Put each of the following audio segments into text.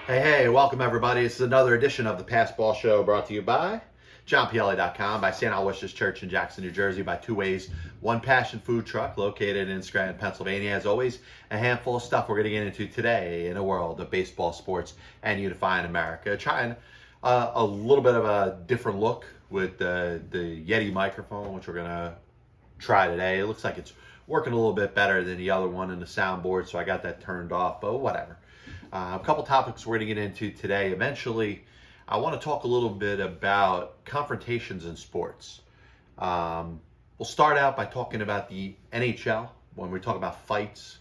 Hey, welcome everybody. It's another edition of the Passball Show brought to you by JohnPielli.com, by St. Aloysius Church in Jackson, New Jersey, by Two Ways, One Passion Food Truck located in Scranton, Pennsylvania. As always, a handful of stuff we're going to get into today in a world of baseball, sports, and unifying America. Trying a little bit of a different look with the Yeti microphone, which we're going to try today. It looks like it's working a little bit better than the other one in the soundboard, so I got that turned off, but whatever. A couple topics we're going to get into today. Eventually, I want to talk a little bit about confrontations in sports. We'll start out by talking about the NHL when we talk about fights,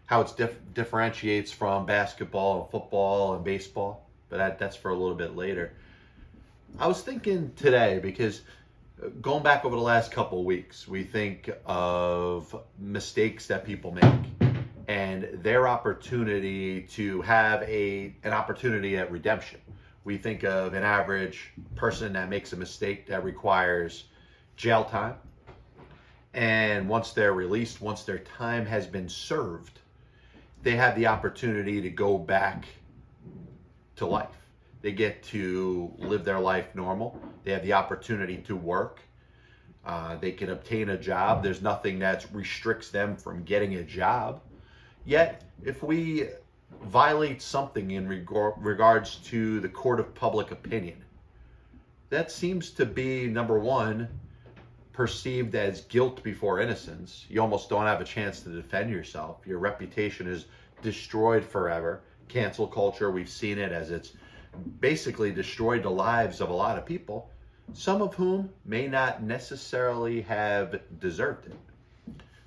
how it differentiates from basketball and football and baseball, but that's for a little bit later. I was thinking today, because going back over the last couple of weeks, we think of mistakes that people make and their opportunity to have an opportunity at redemption. We think of an average person that makes a mistake that requires jail time. And once they're released, once their time has been served, they have the opportunity to go back to life. They get to live their life normal. They have the opportunity to work. They can obtain a job. There's nothing that restricts them from getting a job. Yet, if we violate something in regards to the court of public opinion, that seems to be, number one, perceived as guilt before innocence. You almost don't have a chance to defend yourself. Your reputation is destroyed forever. Cancel culture, we've seen it as it's basically destroyed the lives of a lot of people, some of whom may not necessarily have deserved it.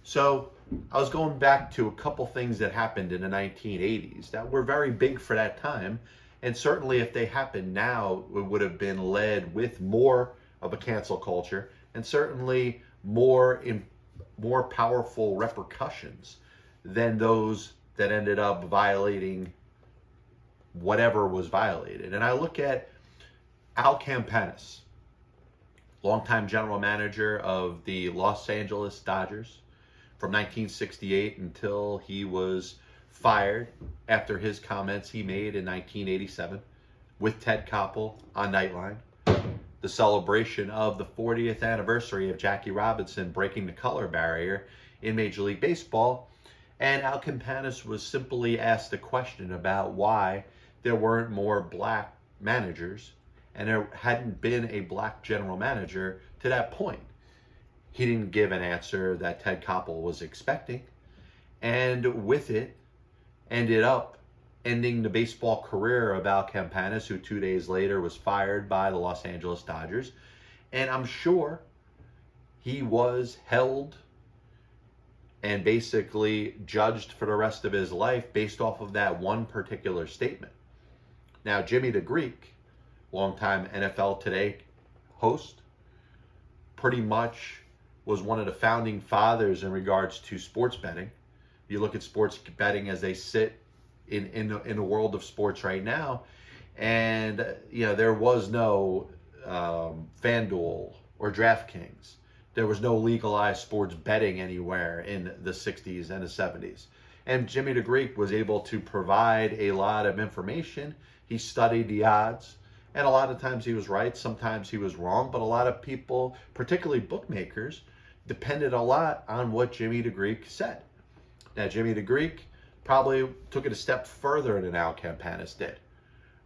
So I was going back to a couple things that happened in the 1980s that were very big for that time. And certainly if they happened now, it would have been led with more of a cancel culture and certainly more powerful repercussions than those that ended up violating whatever was violated. And I look at Al Campanis, longtime general manager of the Los Angeles Dodgers, from 1968 until he was fired after his comments he made in 1987 with Ted Koppel on Nightline, the celebration of the 40th anniversary of Jackie Robinson breaking the color barrier in Major League Baseball. And Al Campanis was simply asked a question about why there weren't more black managers and there hadn't been a black general manager to that point. He didn't give an answer that Ted Koppel was expecting, and with it, ended up ending the baseball career of Al Campanis, who 2 days later was fired by the Los Angeles Dodgers. And I'm sure he was held and basically judged for the rest of his life based off of that one particular statement. Now, Jimmy the Greek, longtime NFL Today host, pretty much was one of the founding fathers in regards to sports betting. You look at sports betting as they sit in the world of sports right now, and there was no FanDuel or DraftKings. There was no legalized sports betting anywhere in the 60s and the 70s. And Jimmy the Greek was able to provide a lot of information. He studied the odds, and a lot of times he was right, sometimes he was wrong, but a lot of people, particularly bookmakers, depended a lot on what Jimmy the Greek said. Now, Jimmy the Greek probably took it a step further than Al Campanis did.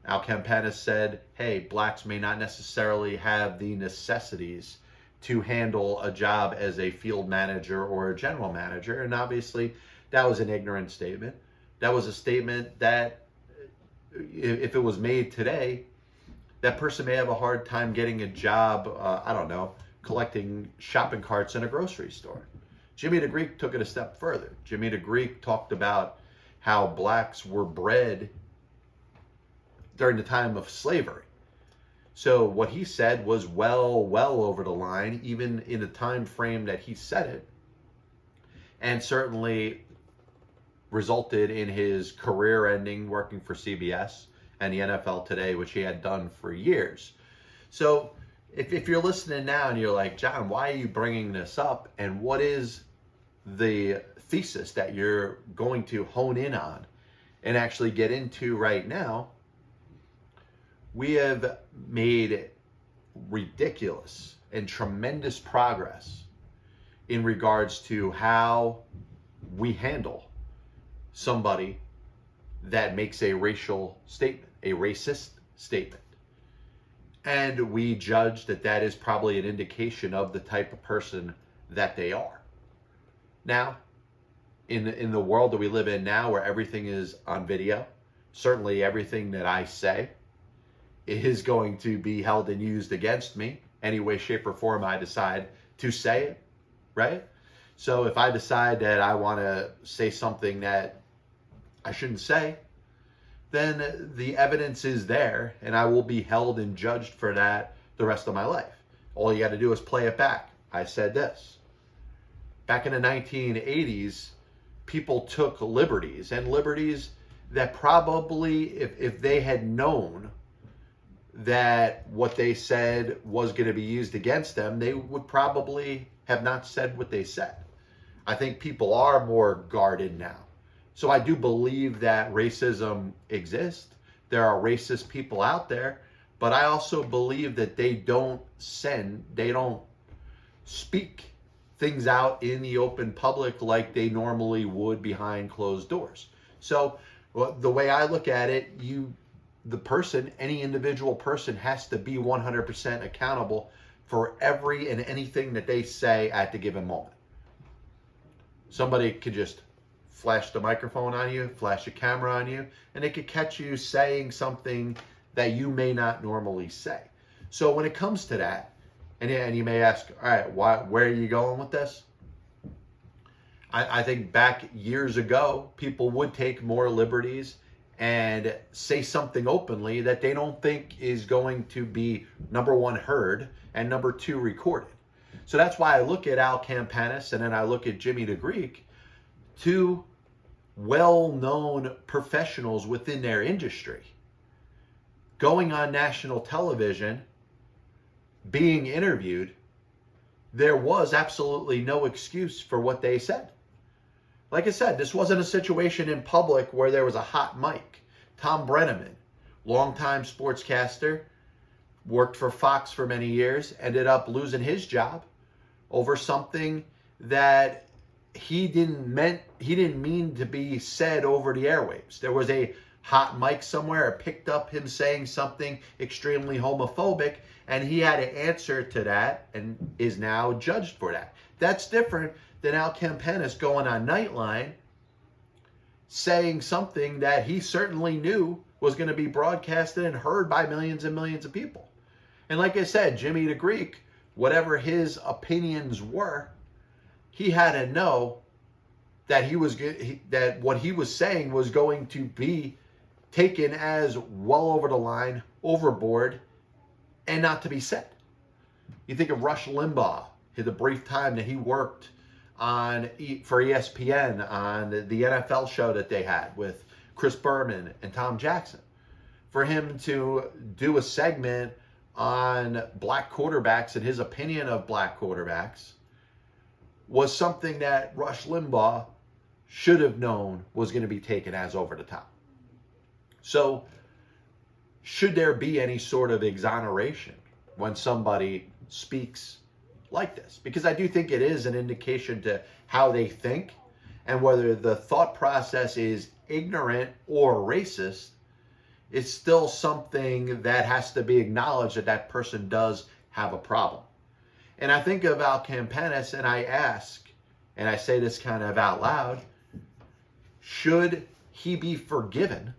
Al Campanis said, hey, blacks may not necessarily have the necessities to handle a job as a field manager or a general manager. And obviously, that was an ignorant statement. That was a statement that, if it was made today, that person may have a hard time getting a job, collecting shopping carts in a grocery store. Jimmy the Greek took it a step further. Jimmy the Greek talked about how blacks were bred during the time of slavery. So what he said was well over the line, even in the time frame that he said it, and certainly resulted in his career ending working for CBS and the NFL Today, which he had done for years. So if you're listening now and you're like, John, why are you bringing this up? And what is the thesis that you're going to hone in on and actually get into right now? we have made ridiculous and tremendous progress in regards to how we handle somebody that makes a racial statement, a racist statement. And we judge that that is probably an indication of the type of person that they are. Now, in the world that we live in now, where everything is on video, certainly everything that I say is going to be held and used against me any way, shape, or form I decide to say it, right? So if I decide that I want to say something that I shouldn't say, then the evidence is there, and I will be held and judged for that the rest of my life. All you got to do is play it back. I said this. Back in the 1980s, people took liberties, and liberties that probably, if they had known that what they said was going to be used against them, they would probably have not said what they said. I think people are more guarded now. So I do believe that racism exists. There are racist people out there, but I also believe that they don't speak things out in the open public like they normally would behind closed doors. So the way I look at it, any individual person has to be 100% accountable for every and anything that they say at the given moment. Somebody could just flash the microphone on you, flash a camera on you, and they could catch you saying something that you may not normally say. So when it comes to that, and you may ask, all right, where are you going with this? I think back years ago, people would take more liberties and say something openly that they don't think is going to be, number one, heard, and number two, recorded. So that's why I look at Al Campanis and then I look at Jimmy the Greek, two well-known professionals within their industry, going on national television, being interviewed. There was absolutely no excuse for what they said. Like I said, this wasn't a situation in public where there was a hot mic. Thom Brennaman, longtime sportscaster, worked for Fox for many years, ended up losing his job over something that he didn't mean to be said over the airwaves. There was a hot mic somewhere. It picked up him saying something extremely homophobic, and he had to answer to that and is now judged for that. That's different than Al Campanis going on Nightline saying something that he certainly knew was going to be broadcasted and heard by millions and millions of people. And like I said, Jimmy the Greek, whatever his opinions were, he had to know that that what he was saying was going to be taken as well over the line, overboard, and not to be said. You think of Rush Limbaugh, the brief time that he worked for ESPN on the NFL show that they had with Chris Berman and Tom Jackson. For him to do a segment on black quarterbacks and his opinion of black quarterbacks was something that Rush Limbaugh should have known was going to be taken as over the top. So, should there be any sort of exoneration when somebody speaks like this? Because I do think it is an indication to how they think, and whether the thought process is ignorant or racist, it's still something that has to be acknowledged that that person does have a problem. And I think of Al Campanis and I ask, and I say this kind of out loud, should he be forgiven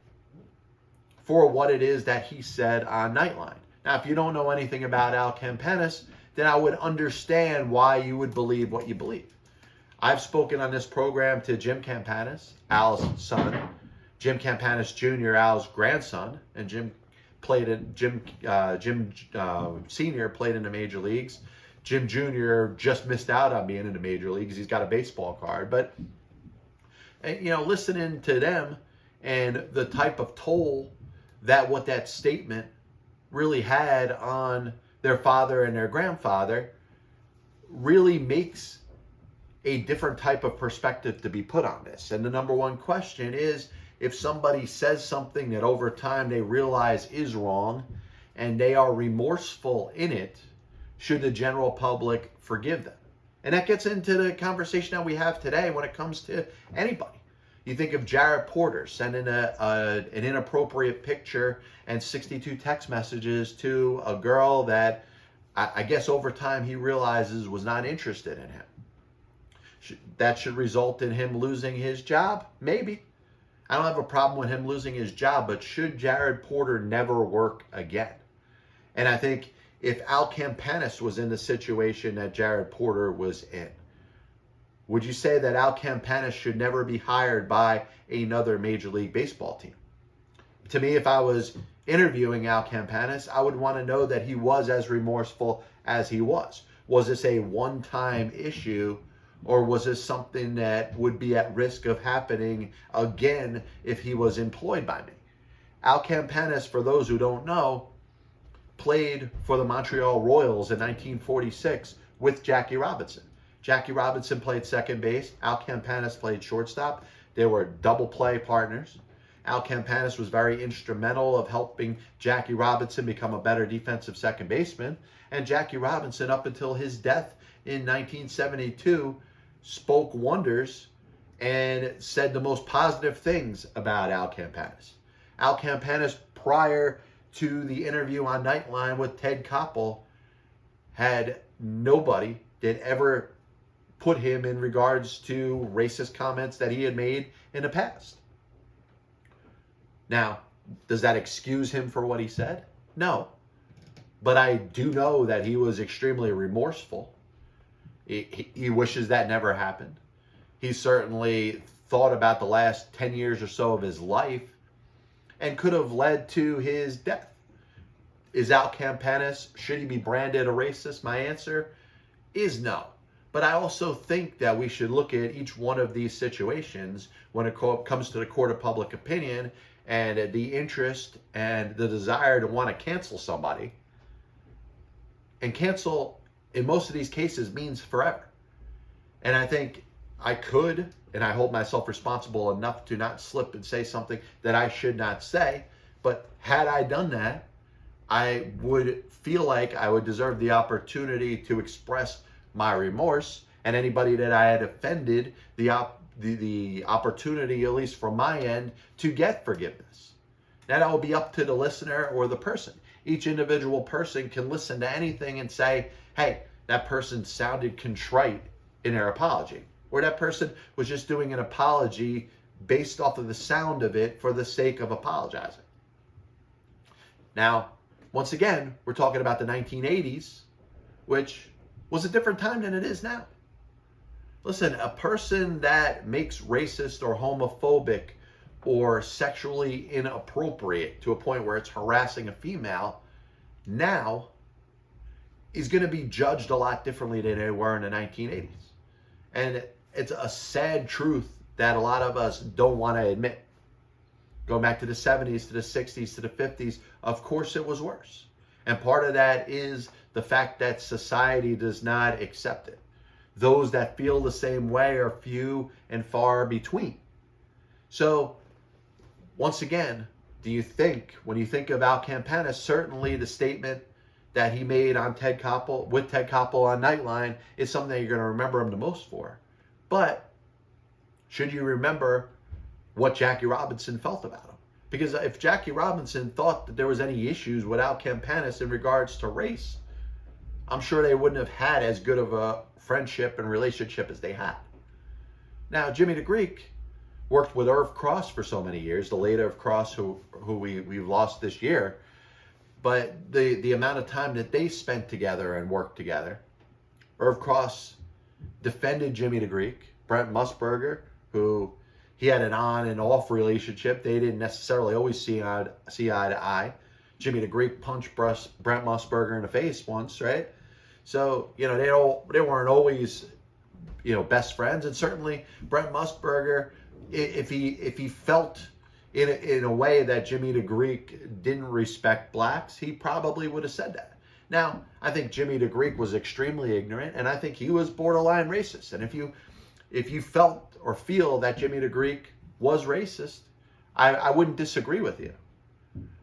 for what it is that he said on Nightline? Now, if you don't know anything about Al Campanis, then I would understand why you would believe what you believe. I've spoken on this program to Jim Campanis, Al's son, Jim Campanis Jr., Al's grandson, and Jim Sr. played in the major leagues. Jim Jr. just missed out on being in the major leagues. He's got a baseball card. But, listening to them and the type of toll that what that statement really had on their father and their grandfather really makes a different type of perspective to be put on this. And the number one question is, if somebody says something that over time they realize is wrong, and they are remorseful in it, should the general public forgive them? And that gets into the conversation that we have today when it comes to anybody. You think of Jared Porter sending an inappropriate picture and 62 text messages to a girl that I guess over time he realizes was not interested in him. That should result in him losing his job? Maybe. I don't have a problem with him losing his job, but should Jared Porter never work again? And I think if Al Campanis was in the situation that Jared Porter was in, would you say that Al Campanis should never be hired by another Major League Baseball team? To me, if I was interviewing Al Campanis, I would want to know that he was as remorseful as he was. Was this a one-time issue, or was this something that would be at risk of happening again if he was employed by me? Al Campanis, for those who don't know, played for the Montreal Royals in 1946 with Jackie Robinson. Jackie Robinson played second base. Al Campanis played shortstop. They were double play partners. Al Campanis was very instrumental of helping Jackie Robinson become a better defensive second baseman. And Jackie Robinson, up until his death in 1972, spoke wonders and said the most positive things about Al Campanis. Al Campanis, prior to the interview on Nightline with Ted Koppel, had nobody that ever put him in regards to racist comments that he had made in the past. Now, does that excuse him for what he said? No. But I do know that he was extremely remorseful. He wishes that never happened. He certainly thought about the last 10 years or so of his life and could have led to his death. Is Al Campanis, should he be branded a racist? My answer is no. But I also think that we should look at each one of these situations when it comes to the court of public opinion and the interest and the desire to want to cancel somebody. And cancel, in most of these cases, means forever. And I think I could, and I hold myself responsible enough to not slip and say something that I should not say. But had I done that, I would feel like I would deserve the opportunity to express my remorse, and anybody that I had offended, the opportunity, at least from my end, to get forgiveness. Now that will be up to the listener or the person. Each individual person can listen to anything and say, hey, that person sounded contrite in their apology, or that person was just doing an apology based off of the sound of it for the sake of apologizing. Now, once again, we're talking about the 1980s, which was a different time than it is now. Listen, a person that makes racist or homophobic or sexually inappropriate to a point where it's harassing a female now is going to be judged a lot differently than they were in the 1980s. And it's a sad truth that a lot of us don't want to admit. Going back to the 70s, to the 60s, to the 50s, of course it was worse. And part of that is the fact that society does not accept it. Those that feel the same way are few and far between. So, once again, do you think, when you think of Al Campanis, certainly the statement that he made on with Ted Koppel on Nightline is something that you're going to remember him the most for. But should you remember what Jackie Robinson felt about him? Because if Jackie Robinson thought that there was any issues with Al Campanis in regards to race, I'm sure they wouldn't have had as good of a friendship and relationship as they had. Now, Jimmy the Greek worked with Irv Cross for so many years, the late Irv Cross who we've lost this year. But the amount of time that they spent together and worked together, Irv Cross defended Jimmy the Greek. Brent Musburger, who he had an on and off relationship. They didn't necessarily always see eye to eye. Jimmy the Greek punched Brent Musburger in the face once, right? So, they weren't always, best friends. And certainly Brent Musburger, if he felt in a way that Jimmy the Greek didn't respect blacks, he probably would have said that. Now, I think Jimmy the Greek was extremely ignorant, and I think he was borderline racist. And if you felt or feel that Jimmy the Greek was racist, I wouldn't disagree with you.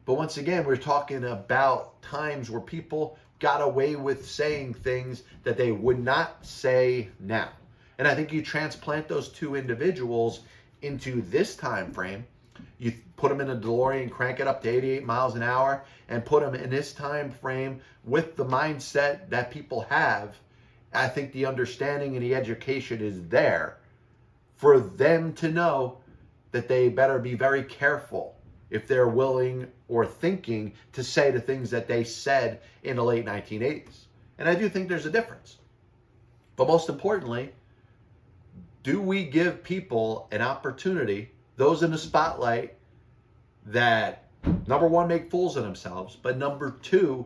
But once again, we're talking about times where people got away with saying things that they would not say now. And I think you transplant those two individuals into this time frame. You put them in a DeLorean, crank it up to 88 miles an hour, and put them in this time frame with the mindset that people have. I think the understanding and the education is there for them to know that they better be very careful if they're willing or thinking to say the things that they said in the late 1980s. And I do think there's a difference. But most importantly, do we give people an opportunity, those in the spotlight, that number one, make fools of themselves, but number two,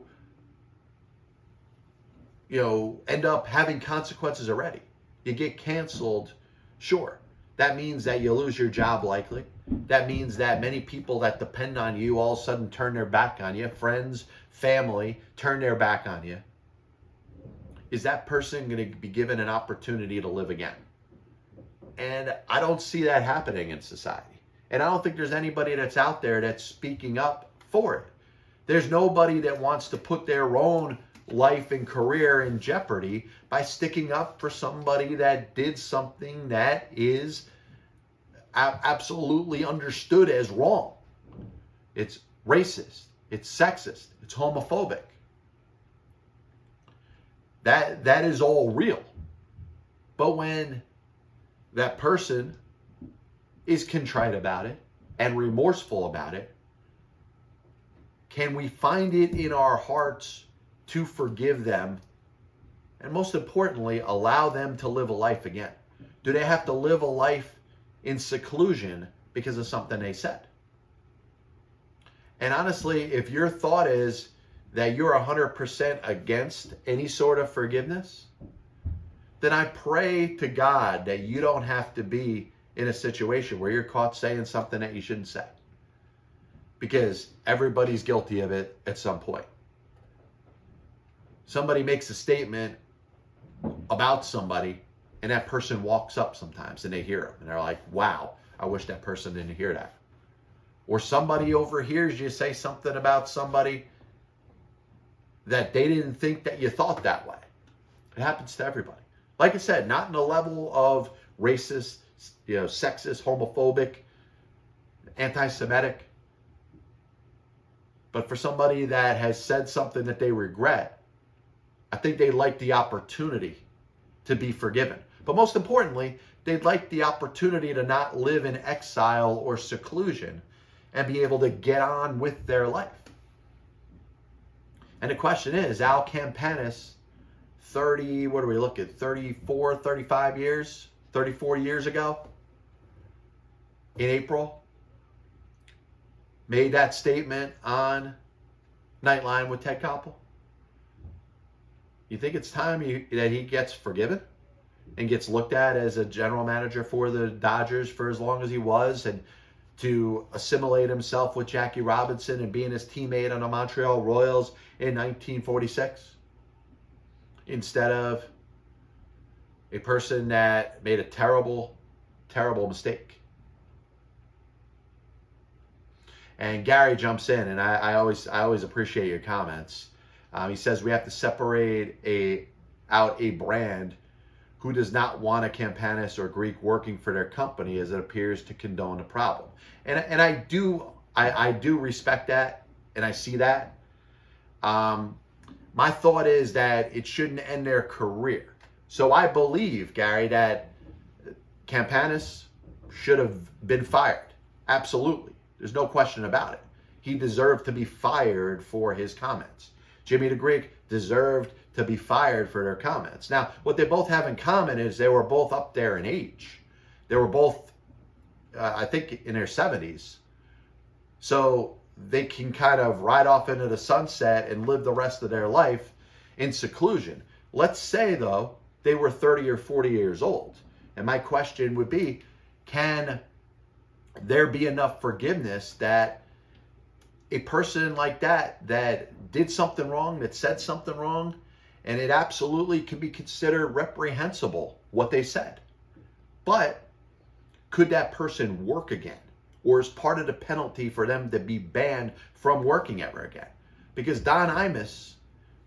end up having consequences already? You get canceled, sure. That means that you lose your job likely. That means that many people that depend on you all of a sudden turn their back on you. Friends, family, turn their back on you. Is that person going to be given an opportunity to live again? And I don't see that happening in society. And I don't think there's anybody that's out there that's speaking up for it. There's nobody that wants to put their own life and career in jeopardy by sticking up for somebody that did something that is absolutely understood as wrong. It's racist, it's sexist, it's homophobic. That is all real. But when that person is contrite about it and remorseful about it, can we find it in our hearts to forgive them, and most importantly, allow them to live a life again? Do they have to live a life in seclusion because of something they said? And honestly, if your thought is that you're 100% against any sort of forgiveness, then I pray to God that you don't have to be in a situation where you're caught saying something that you shouldn't say. Because everybody's guilty of it at some point. Somebody makes a statement about somebody, and that person walks up sometimes and they hear them and they're like, wow, I wish that person didn't hear that. Or somebody overhears you say something about somebody that they didn't think that you thought that way. It happens to everybody. Like I said, not in the level of racist, sexist, homophobic, anti-Semitic, but for somebody that has said something that they regret, I think they'd like the opportunity to be forgiven. But most importantly, they'd like the opportunity to not live in exile or seclusion and be able to get on with their life. And the question is, Al Campanis, 34 years ago, in April, made that statement on Nightline with Ted Koppel. You think it's time that he gets forgiven and gets looked at as a general manager for the Dodgers for as long as he was, and to assimilate himself with Jackie Robinson and being his teammate on the Montreal Royals in 1946, instead of a person that made a terrible, terrible mistake? And Gary jumps in, and I always appreciate your comments. He says we have to separate out a brand who does not want a Campanis or Greek working for their company, as it appears to condone the problem. And I do respect that, and I see that. My thought is that it shouldn't end their career. So I believe, Gary, that Campanis should have been fired. Absolutely. There's no question about it. He deserved to be fired for his comments. Jimmy the Greek deserved to be fired for their comments. Now, what they both have in common is they were both up there in age. They were both, I think, in their 70s. So they can kind of ride off into the sunset and live the rest of their life in seclusion. Let's say, though, they were 30 or 40 years old. And my question would be, can there be enough forgiveness that a person like that did something wrong, that said something wrong, and it absolutely can be considered reprehensible what they said, but could that person work again? or is part of the penalty for them to be banned from working ever again. Because Don Imus,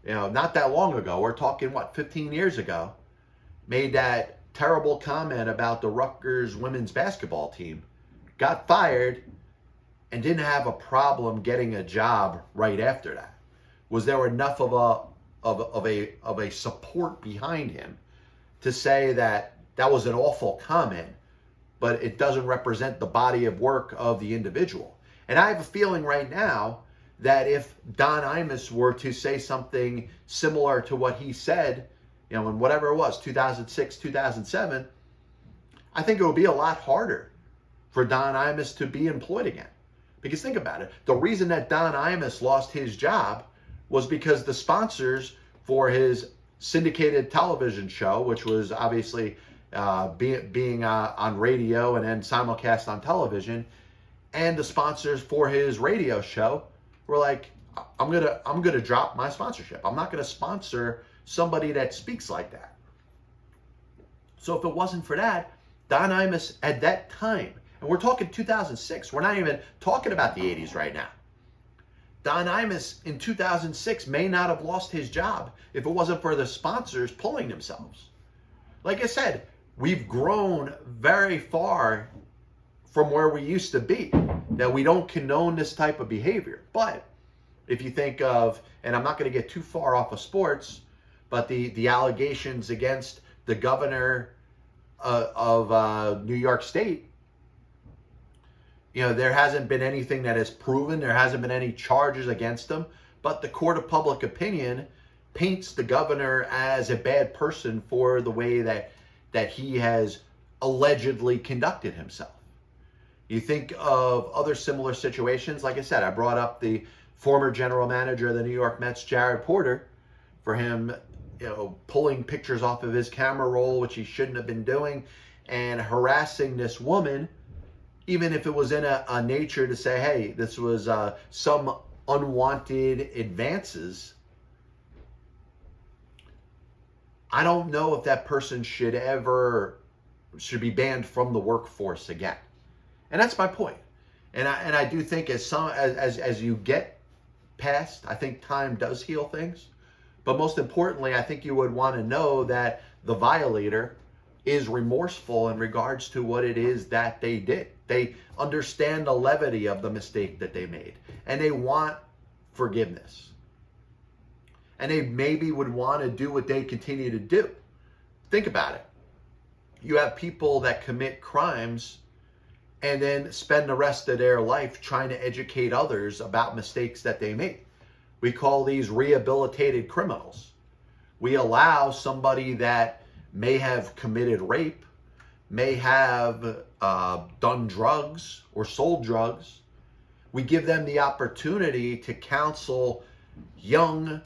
not that long ago, we're talking, 15 years ago, made that terrible comment about the Rutgers women's basketball team, got fired, and didn't have a problem getting a job right after that. Was there enough of a support behind him to say that that was an awful comment, but it doesn't represent the body of work of the individual? And I have a feeling right now that if Don Imus were to say something similar to what he said, in whatever it was, 2006, 2007, I think it would be a lot harder for Don Imus to be employed again. Because think about it. The reason that Don Imus lost his job was because the sponsors for his syndicated television show, which was obviously being on radio and then simulcast on television, and the sponsors for his radio show were like, I'm gonna drop my sponsorship. I'm not gonna sponsor somebody that speaks like that. So if it wasn't for that, Don Imus at that time, and we're talking 2006, we're not even talking about the 80s right now. Don Imus in 2006 may not have lost his job if it wasn't for the sponsors pulling themselves. Like I said, we've grown very far from where we used to be, that we don't condone this type of behavior. But if you think of, and I'm not going to get too far off of sports, but the allegations against the governor of New York State, there hasn't been anything that is proven. There hasn't been any charges against him. But the court of public opinion paints the governor as a bad person for the way that he has allegedly conducted himself. You think of other similar situations. Like I said, I brought up the former general manager of the New York Mets, Jared Porter, for him pulling pictures off of his camera roll, which he shouldn't have been doing, and harassing this woman, even if it was in a nature to say, hey, this was some unwanted advances. I don't know if that person should be banned from the workforce again. And that's my point. And I do think as you get past, I think time does heal things. But most importantly, I think you would want to know that the violator is remorseful in regards to what it is that they did. They understand the levity of the mistake that they made, and they want forgiveness. And they maybe would want to do what they continue to do. Think about it. You have people that commit crimes and then spend the rest of their life trying to educate others about mistakes that they made. We call these rehabilitated criminals. We allow somebody that may have committed rape, may have done drugs or sold drugs. We give them the opportunity to counsel young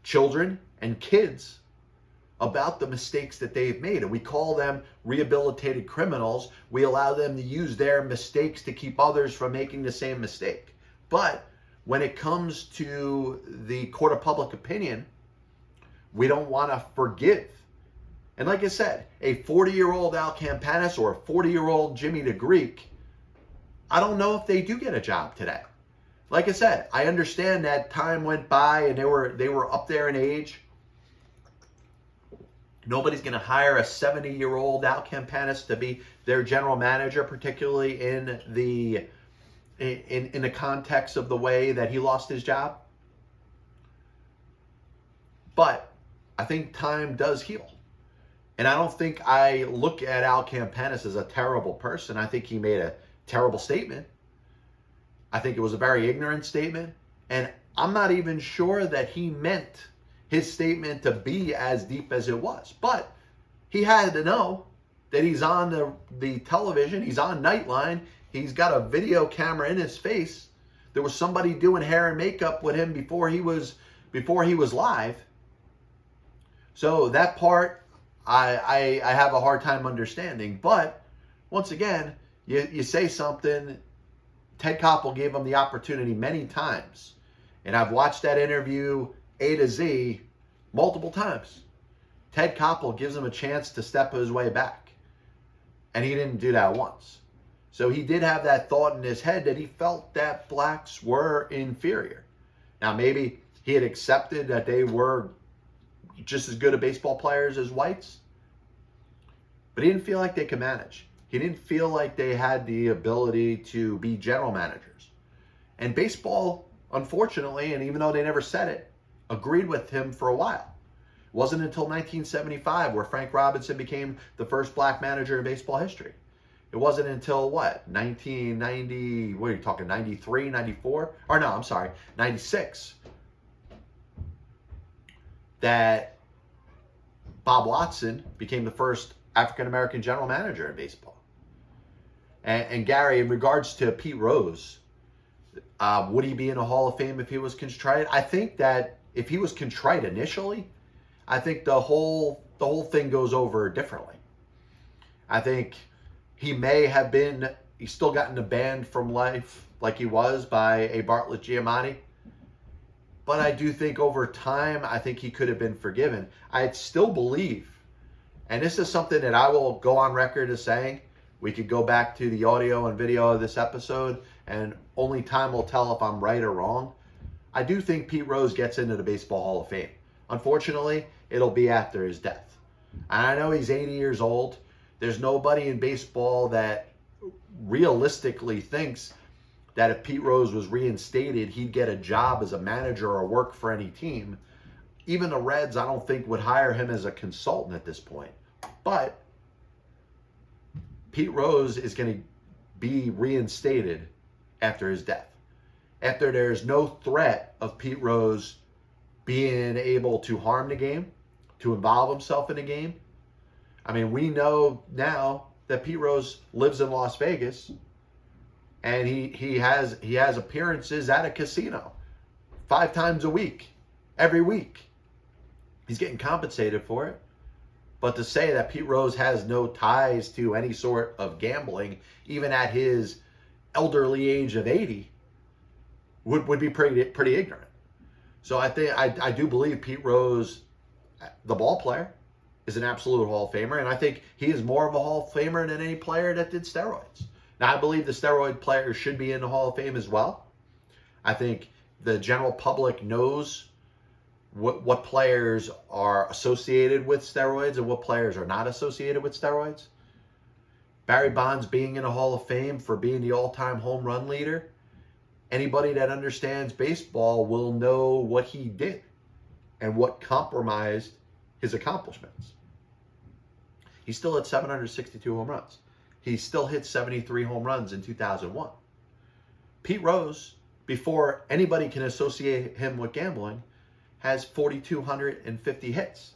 children and kids about the mistakes that they've made. And we call them rehabilitated criminals. We allow them to use their mistakes to keep others from making the same mistake. But when it comes to the court of public opinion, we don't want to forgive. And like I said, a 40-year-old Al Campanis or a 40-year-old Jimmy the Greek, I don't know if they do get a job today. Like I said, I understand that time went by and they were up there in age. Nobody's going to hire a 70-year-old Al Campanis to be their general manager, particularly in the context of the way that he lost his job. But I think time does heal. And I don't think I look at Al Campanis as a terrible person. I think he made a terrible statement. I think it was a very ignorant statement. And I'm not even sure that he meant his statement to be as deep as it was. But he had to know that he's on the television, he's on Nightline, he's got a video camera in his face. There was somebody doing hair and makeup with him before he was live. So that part I have a hard time understanding. But once again, you say something. Ted Koppel gave him the opportunity many times. And I've watched that interview A to Z multiple times. Ted Koppel gives him a chance to step his way back. And he didn't do that once. So he did have that thought in his head that he felt that blacks were inferior. Now, maybe he had accepted that they were just as good of baseball players as whites, but he didn't feel like they could manage. He didn't feel like they had the ability to be general managers. And baseball, unfortunately, and even though they never said it, agreed with him for a while. It wasn't until 1975 where Frank Robinson became the first black manager in baseball history. It wasn't until 1990, what are you talking, 93, 94? Or no, I'm sorry, 96, that Bob Watson became the first African-American general manager in baseball. And Gary, in regards to Pete Rose, would he be in a Hall of Fame if he was contrite? I think that if he was contrite initially, I think the whole thing goes over differently. I think he may have been, he's still gotten banned from life like he was by a Bartlett Giamatti. But I do think over time, I think he could have been forgiven. I still believe, and this is something that I will go on record as saying, we could go back to the audio and video of this episode, and only time will tell if I'm right or wrong. I do think Pete Rose gets into the Baseball Hall of Fame. Unfortunately, it'll be after his death. And I know he's 80 years old. There's nobody in baseball that realistically thinks that if Pete Rose was reinstated, he'd get a job as a manager or work for any team. Even the Reds, I don't think, would hire him as a consultant at this point. But Pete Rose is going to be reinstated after his death. After there's no threat of Pete Rose being able to harm the game, to involve himself in the game. I mean, we know now that Pete Rose lives in Las Vegas, and he has appearances at a casino 5 times a week, every week. He's getting compensated for it. But to say that Pete Rose has no ties to any sort of gambling, even at his elderly age of 80, would be pretty ignorant. So I think I do believe Pete Rose, the ball player, is an absolute Hall of Famer, and I think he is more of a Hall of Famer than any player that did steroids. Now, I believe the steroid players should be in the Hall of Fame as well. I think the general public knows what players are associated with steroids and what players are not associated with steroids. Barry Bonds being in a Hall of Fame for being the all-time home run leader. Anybody that understands baseball will know what he did and what compromised his accomplishments. He still had 762 home runs. He still hit 73 home runs in 2001. Pete Rose, before anybody can associate him with gambling, has 4,250 hits.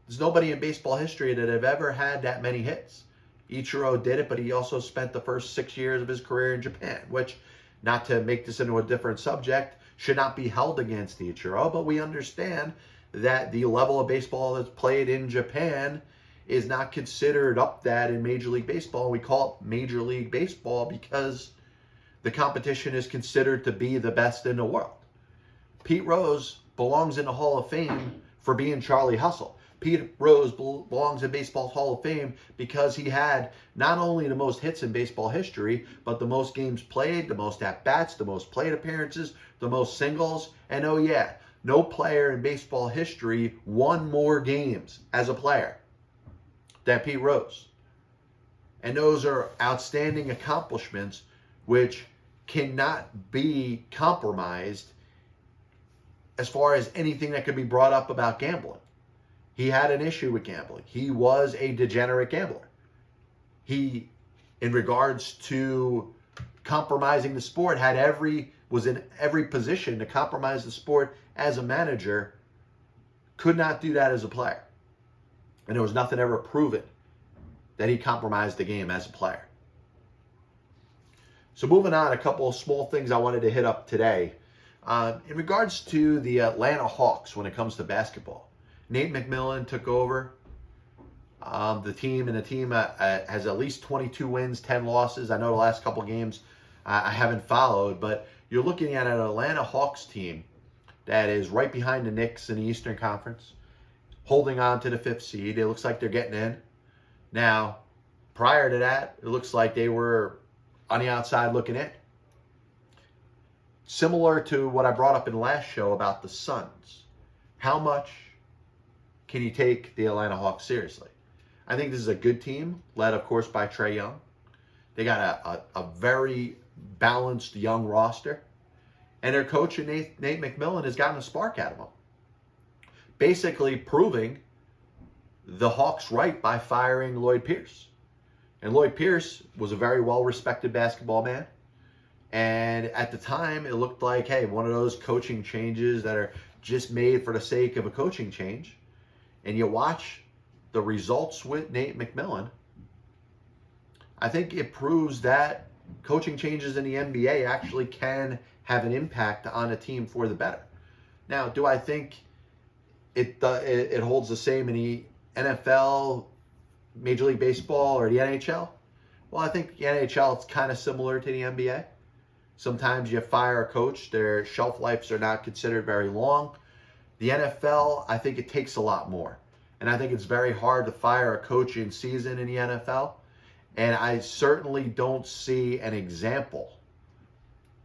There's nobody in baseball history that have ever had that many hits. Ichiro did it, but he also spent the first 6 years of his career in Japan, which, not to make this into a different subject, should not be held against Ichiro, but we understand that the level of baseball that's played in Japan is not considered up that in Major League Baseball. We call it Major League Baseball because the competition is considered to be the best in the world. Pete Rose belongs in the Hall of Fame for being Charlie Hustle. Pete Rose belongs in Baseball's Hall of Fame because he had not only the most hits in baseball history, but the most games played, the most at-bats, the most plate appearances, the most singles, and oh yeah, no player in baseball history won more games as a player than Pete Rose. And those are outstanding accomplishments which cannot be compromised as far as anything that could be brought up about gambling. He had an issue with gambling. He was a degenerate gambler. He, in regards to compromising the sport, was in every position to compromise the sport as a manager, could not do that as a player. And there was nothing ever proven that he compromised the game as a player. So moving on, a couple of small things I wanted to hit up today. In regards to the Atlanta Hawks when it comes to basketball, Nate McMillan took over the team, and the team has at least 22 wins, 10 losses. I know the last couple games I haven't followed, but you're looking at an Atlanta Hawks team that is right behind the Knicks in the Eastern Conference, holding on to the 5th seed. It looks like they're getting in. Now, prior to that, it looks like they were on the outside looking in. Similar to what I brought up in the last show about the Suns. How much can you take the Atlanta Hawks seriously? I think this is a good team, led, of course, by Trae Young. They got a very balanced young roster. And their coach, Nate McMillan, has gotten a spark out of them. Basically proving the Hawks right by firing Lloyd Pierce. And Lloyd Pierce was a very well-respected basketball man. And at the time, it looked like, hey, one of those coaching changes that are just made for the sake of a coaching change. And you watch the results with Nate McMillan, I think it proves that coaching changes in the NBA actually can have an impact on a team for the better. Now, do I think it holds the same in the NFL, Major League Baseball, or the NHL? Well, I think the NHL is kind of similar to the NBA. Sometimes you fire a coach, their shelf lives are not considered very long. The NFL, I think it takes a lot more. And I think it's very hard to fire a coach in season in the NFL. And I certainly don't see an example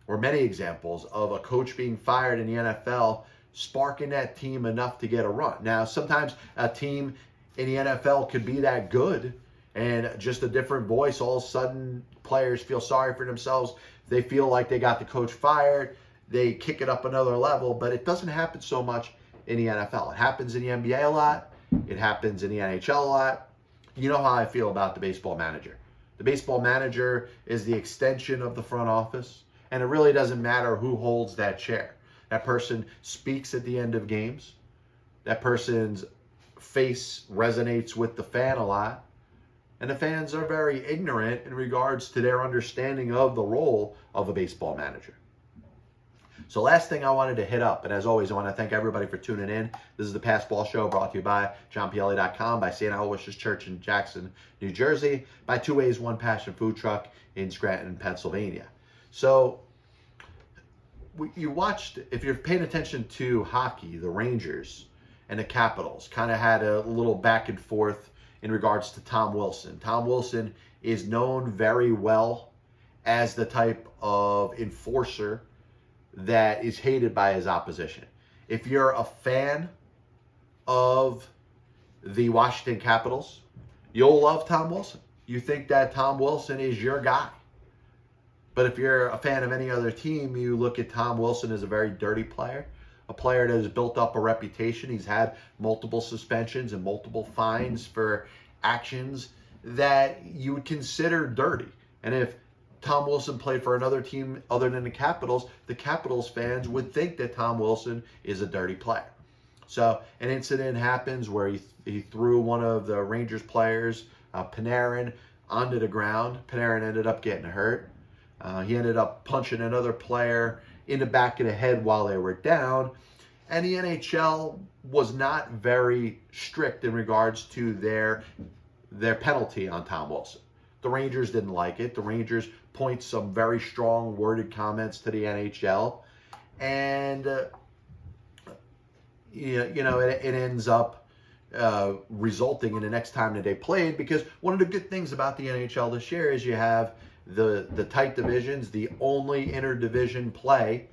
or many examples of a coach being fired in the NFL sparking that team enough to get a run. Now, sometimes a team in the NFL could be that good and just a different voice. All of a sudden, players feel sorry for themselves. They feel like they got the coach fired. They kick it up another level, but it doesn't happen so much in the NFL. It happens in the NBA a lot. It happens in the NHL a lot. You know how I feel about the baseball manager. The baseball manager is the extension of the front office, and it really doesn't matter who holds that chair. That person speaks at the end of games. That person's face resonates with the fan a lot. And the fans are very ignorant in regards to their understanding of the role of a baseball manager. So last thing I wanted to hit up, and as always, I want to thank everybody for tuning in. This is the Pass Ball Show brought to you by JohnPielli.com, by St. Aloysius Church in Jackson, New Jersey, by Two Ways, One Passion Food Truck in Scranton, Pennsylvania. So you watched, if you're paying attention to hockey, the Rangers and the Capitals kind of had a little back and forth in regards to Thom Wilson. Thom Wilson is known very well as the type of enforcer that is hated by his opposition. If you're a fan of the Washington Capitals, you'll love Thom Wilson. You think that Thom Wilson is your guy. But if you're a fan of any other team, you look at Thom Wilson as a very dirty player, a player that has built up a reputation. He's had multiple suspensions and multiple fines for actions that you would consider dirty. And if Thom Wilson played for another team other than the Capitals fans would think that Thom Wilson is a dirty player. So an incident happens where he threw one of the Rangers players, Panarin, onto the ground. Panarin ended up getting hurt. He ended up punching another player in the back of the head while they were down. And the NHL was not very strict in regards to their penalty on Thom Wilson. The Rangers didn't like it. The Rangers point some very strong worded comments to the NHL. And, it ends up resulting in the next time that they played, because one of the good things about the NHL this year is you have the tight divisions, the only interdivision play.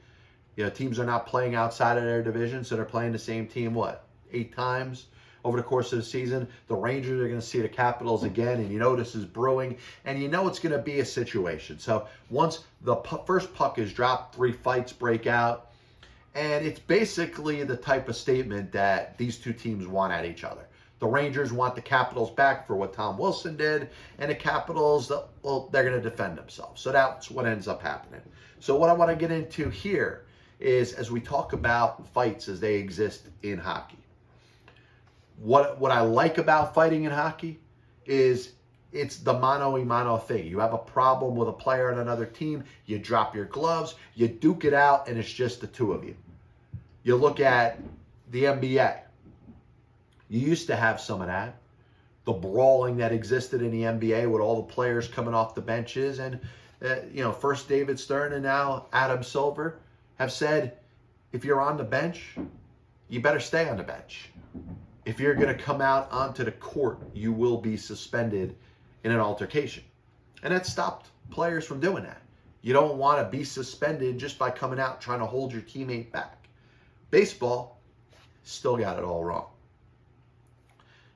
Teams are not playing outside of their division, so they're playing the same team, 8 times over the course of the season. The Rangers are going to see the Capitals again, and this is brewing, and it's going to be a situation. So once the first puck is dropped, 3 fights break out, and it's basically the type of statement that these two teams want at each other. The Rangers want the Capitals back for what Thom Wilson did, and the Capitals, they're going to defend themselves. So that's what ends up happening. So what I want to get into here is, as we talk about fights as they exist in hockey, what I like about fighting in hockey is it's the mano-a-mano thing. You have a problem with a player on another team, you drop your gloves, you duke it out, and it's just the two of you. You look at the NBA. You used to have some of that. The brawling that existed in the NBA with all the players coming off the benches. And, first David Stern and now Adam Silver have said, if you're on the bench, you better stay on the bench. If you're going to come out onto the court, you will be suspended in an altercation. And that stopped players from doing that. You don't want to be suspended just by coming out trying to hold your teammate back. Baseball still got it all wrong.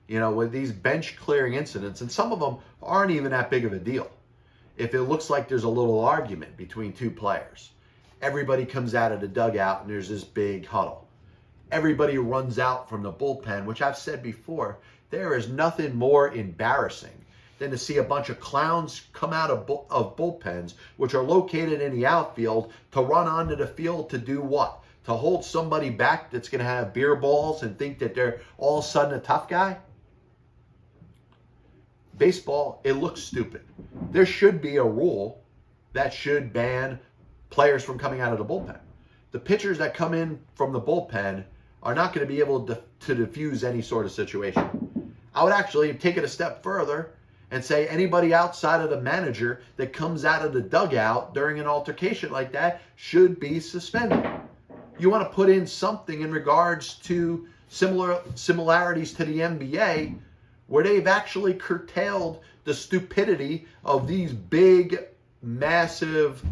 You know, with these bench clearing incidents, and some of them aren't even that big of a deal. If it looks like there's a little argument between two players, everybody comes out of the dugout and there's this big huddle. Everybody runs out from the bullpen, which I've said before, there is nothing more embarrassing than to see a bunch of clowns come out of bullpens, which are located in the outfield, to run onto the field to do what? To hold somebody back that's going to have beer balls and think that they're all of a sudden a tough guy? Baseball, it looks stupid. There should be a rule that should ban players from coming out of the bullpen. The pitchers that come in from the bullpen are not going to be able to diffuse any sort of situation. I would actually take it a step further and say anybody outside of the manager that comes out of the dugout during an altercation like that should be suspended. You want to put in something in regards to similarities to the NBA, where they've actually curtailed the stupidity of these big, massive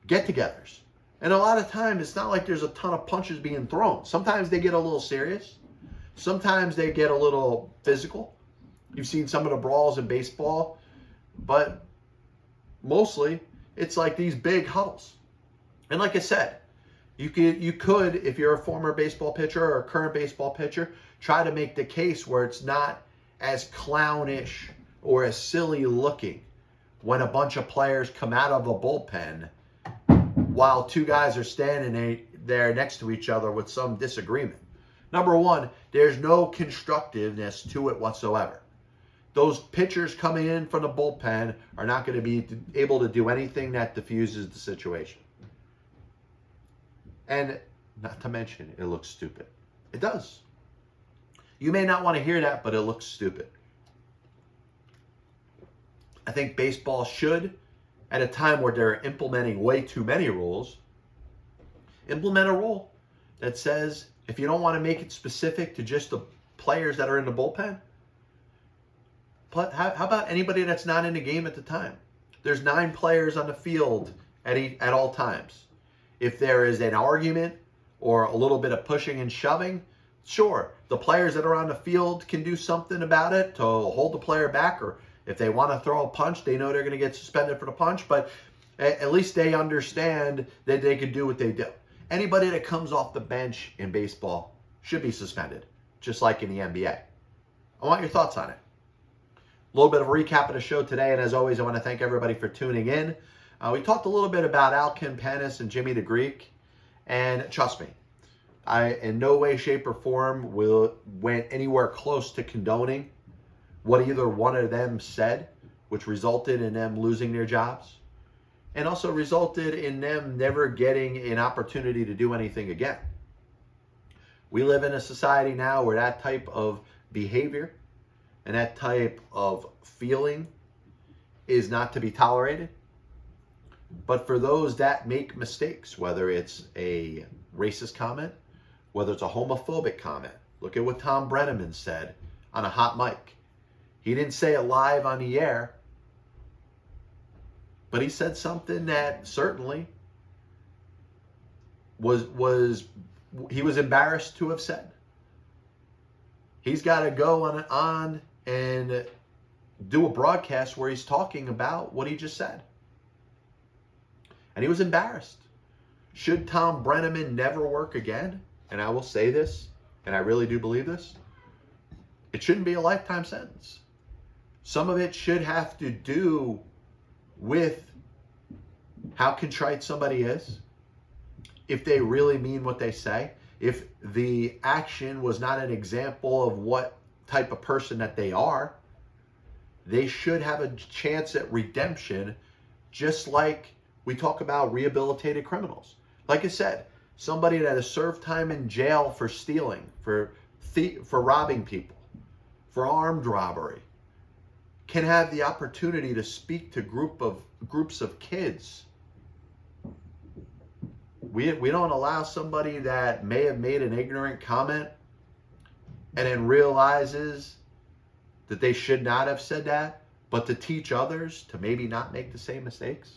get-togethers. And a lot of times, it's not like there's a ton of punches being thrown. Sometimes they get a little serious. Sometimes they get a little physical. You've seen some of the brawls in baseball. But mostly, it's like these big huddles. And like I said, you could, if you're a former baseball pitcher or a current baseball pitcher, try to make the case where it's not as clownish or as silly looking when a bunch of players come out of a bullpen while two guys are standing there next to each other with some disagreement. Number one, there's no constructiveness to it whatsoever. Those pitchers coming in from the bullpen are not going to be able to do anything that diffuses the situation. And not to mention, it looks stupid. It does. You may not want to hear that, but it looks stupid. I think baseball should, at a time where they're implementing way too many rules, implement a rule that says if you don't want to make it specific to just the players that are in the bullpen, how about anybody that's not in the game at the time? There's 9 players on the field at all times. If there is an argument or a little bit of pushing and shoving, sure, the players that are on the field can do something about it to hold the player back, or if they want to throw a punch, they know they're going to get suspended for the punch, but at least they understand that they can do what they do. Anybody that comes off the bench in baseball should be suspended, just like in the NBA. I want your thoughts on it. A little bit of a recap of the show today, and as always, I want to thank everybody for tuning in. We talked a little bit about Al Campanis and Jimmy the Greek, and trust me, I in no way, shape, or form went anywhere close to condoning what either one of them said, which resulted in them losing their jobs, and also resulted in them never getting an opportunity to do anything again. We live in a society now where that type of behavior and that type of feeling is not to be tolerated. But for those that make mistakes, whether it's a racist comment, whether it's a homophobic comment, look at what Thom Brennaman said on a hot mic. He didn't say it live on the air, but he said something that certainly he was embarrassed to have said. He's got to go on and do a broadcast where he's talking about what he just said. And he was embarrassed. Should Thom Brennaman never work again? And I will say this, and I really do believe this, it shouldn't be a lifetime sentence. Some of it should have to do with how contrite somebody is, if they really mean what they say, if the action was not an example of what type of person that they are, they should have a chance at redemption, just like we talk about rehabilitated criminals. Like I said, somebody that has served time in jail for stealing, for robbing people, for armed robbery, can have the opportunity to speak to groups of kids. We don't allow somebody that may have made an ignorant comment and then realizes that they should not have said that, but to teach others to maybe not make the same mistakes.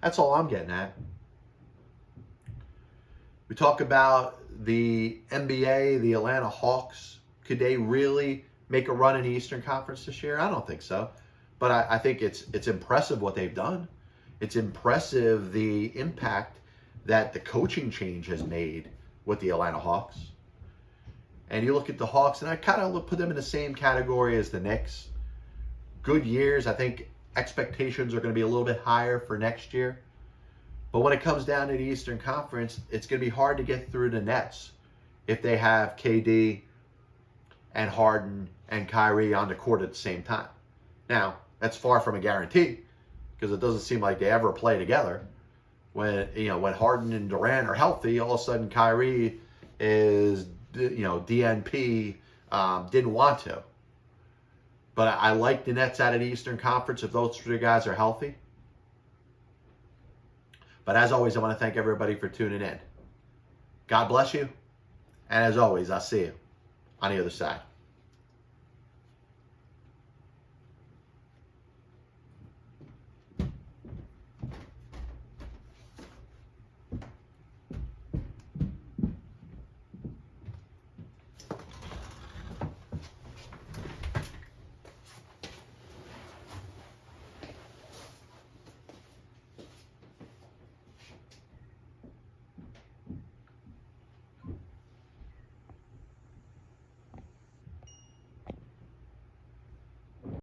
That's all I'm getting at. We talk about the NBA, the Atlanta Hawks. Could they really make a run in the Eastern Conference this year? I don't think so. But I think it's impressive what they've done. It's impressive the impact that the coaching change has made with the Atlanta Hawks. And you look at the Hawks, and I kind of put them in the same category as the Knicks. Good years. I think expectations are going to be a little bit higher for next year. But when it comes down to the Eastern Conference, it's going to be hard to get through the Nets if they have KD and Harden and Kyrie on the court at the same time. Now, that's far from a guarantee because it doesn't seem like they ever play together. When Harden and Durant are healthy, all of a sudden Kyrie is, DNP, didn't want to. But I like the Nets out of the Eastern Conference if those three guys are healthy. But as always, I want to thank everybody for tuning in. God bless you. And as always, I'll see you on the other side.